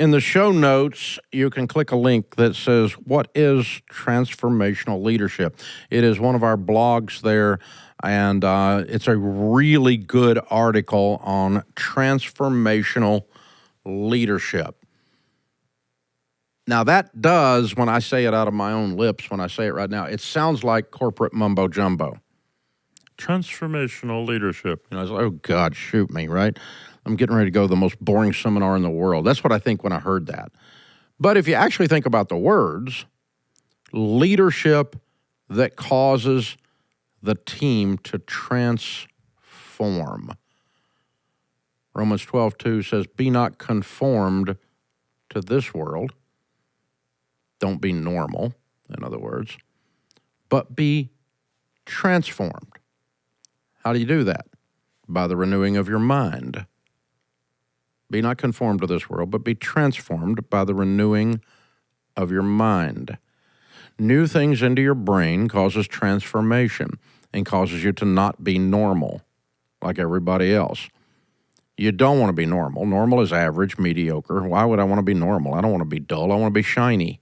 In the show notes, you can click a link that says, "What is transformational leadership?" It is one of our blogs there, and it's a really good article on transformational leadership. Now, that does, when I say it out of my own lips, when I say it right now, it sounds like corporate mumbo-jumbo. Transformational leadership. I was like, oh, God, shoot me, right? I'm getting ready to go to the most boring seminar in the world. That's what I think when I heard that. But if you actually think about the words, leadership that causes the team to transform. Romans 12:2 says, be not conformed to this world. Don't be normal, in other words, but be transformed. How do you do that? By the renewing of your mind. Be not conformed to this world, but be transformed by the renewing of your mind. New things into your brain causes transformation and causes you to not be normal like everybody else. You don't want to be normal. Normal is average, mediocre. Why would I want to be normal? I don't want to be dull. I want to be shiny.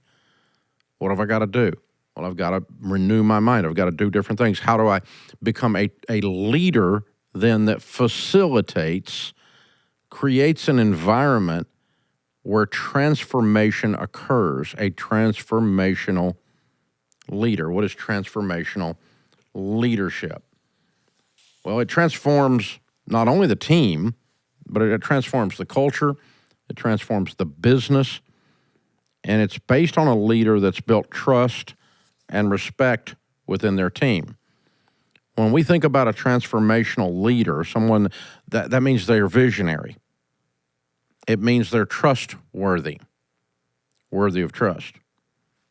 What have I got to do? Well, I've got to renew my mind. I've got to do different things. How do I become a leader then that facilitates, creates an environment where transformation occurs, a transformational leader? What is transformational leadership? Well, it transforms not only the team, but it transforms the culture, it transforms the business, and it's based on a leader that's built trust and respect within their team. When we think about a transformational leader, someone that means they're visionary. It means they're trustworthy, worthy of trust.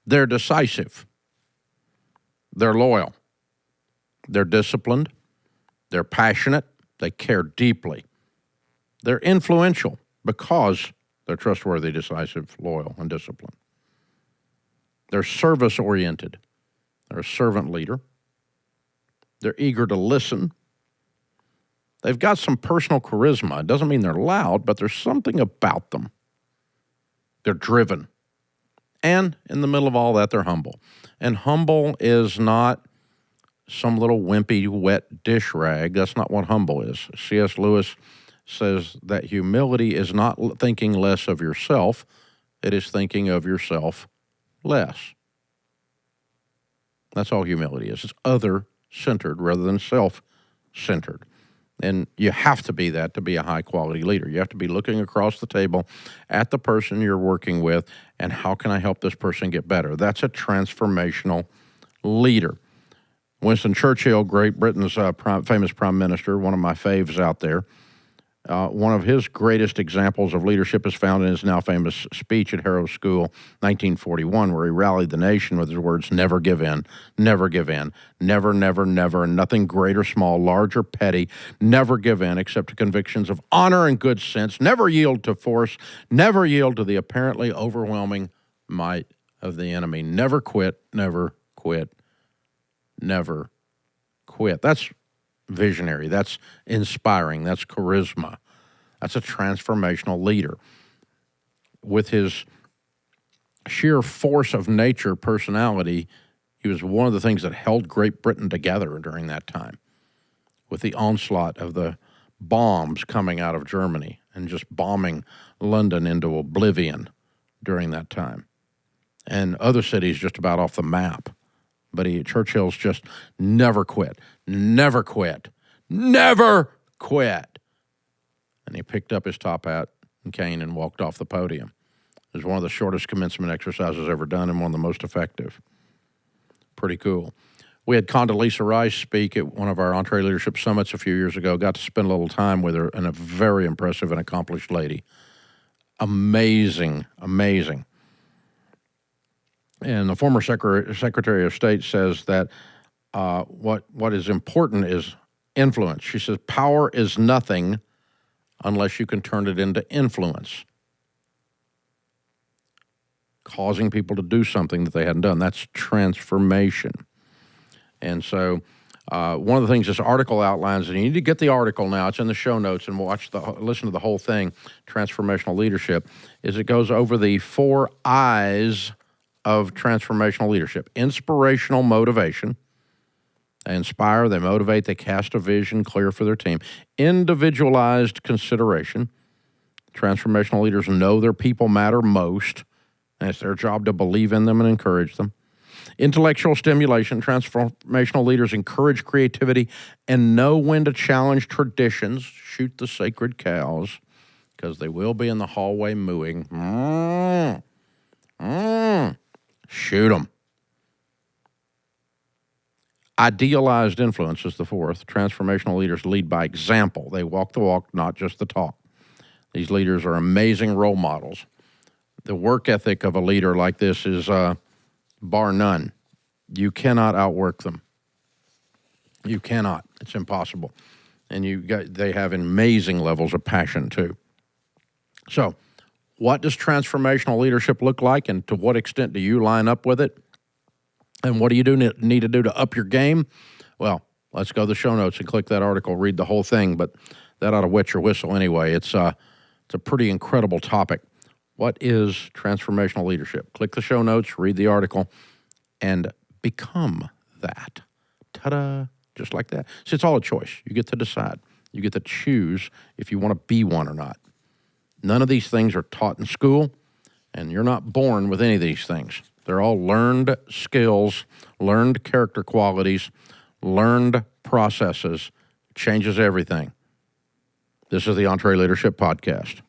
They're decisive. They're loyal. They're disciplined. They're passionate. They care deeply. They're influential because they're trustworthy, decisive, loyal, and disciplined. They're service-oriented. They're a servant leader. They're eager to listen. They've got some personal charisma. It doesn't mean they're loud, but there's something about them. They're driven. And in the middle of all that, they're humble. And humble is not some little wimpy, wet dish rag. That's not what humble is. C.S. Lewis says that humility is not thinking less of yourself. It is thinking of yourself less. That's all humility is. It's other-centered rather than self-centered. And you have to be that to be a high-quality leader. You have to be looking across the table at the person you're working with and how can I help this person get better? That's a transformational leader. Winston Churchill, Great Britain's famous prime minister, one of my faves out there, one of his greatest examples of leadership is found in his now famous speech at Harrow School, 1941, where he rallied the nation with his words, never give in, never give in, never, never, never, and nothing great or small, large or petty, never give in except to convictions of honor and good sense, never yield to force, never yield to the apparently overwhelming might of the enemy, never quit, never quit, never quit. That's visionary. That's inspiring. That's charisma. That's a transformational leader. With his sheer force of nature, personality, he was one of the things that held Great Britain together during that time. With the onslaught of the bombs coming out of Germany and just bombing London into oblivion during that time. And other cities just about off the map. But Churchill's just never quit, never quit, never quit. And he picked up his top hat and cane and walked off the podium. It was one of the shortest commencement exercises ever done and one of the most effective. Pretty cool. We had Condoleezza Rice speak at one of our EntreLeadership summits a few years ago. Got to spend a little time with her, and a very impressive and accomplished lady. Amazing, amazing. And the former Secretary of State says that what is important is influence. She says, power is nothing unless you can turn it into influence. Causing people to do something that they hadn't done. That's transformation. And so One of the things this article outlines, and you need to get the article now, it's in the show notes, and listen to the whole thing, Transformational Leadership, is it goes over the 4 I's of transformational leadership. Inspirational motivation. They inspire, they motivate, they cast a vision clear for their team. Individualized consideration. Transformational leaders know their people matter most, and it's their job to believe in them and encourage them. Intellectual stimulation. Transformational leaders encourage creativity and know when to challenge traditions, shoot the sacred cows, because they will be in the hallway mooing. Shoot them. Idealized influence is the 4th. Transformational leaders lead by example. They walk the walk, not just the talk. These leaders are amazing role models. The work ethic of a leader like this is bar none. You cannot outwork them. You cannot. It's impossible. And they have amazing levels of passion too. So, what does transformational leadership look like, and to what extent do you line up with it? And what do you need to do to up your game? Well, let's go to the show notes and click that article, read the whole thing, but that ought to wet your whistle anyway. It's a pretty incredible topic. What is transformational leadership? Click the show notes, read the article, and become that. Ta-da! Just like that. See, it's all a choice. You get to decide. You get to choose if you want to be one or not. None of these things are taught in school, and you're not born with any of these things. They're all learned skills, learned character qualities, learned processes. Changes everything. This is the EntreLeadership Podcast.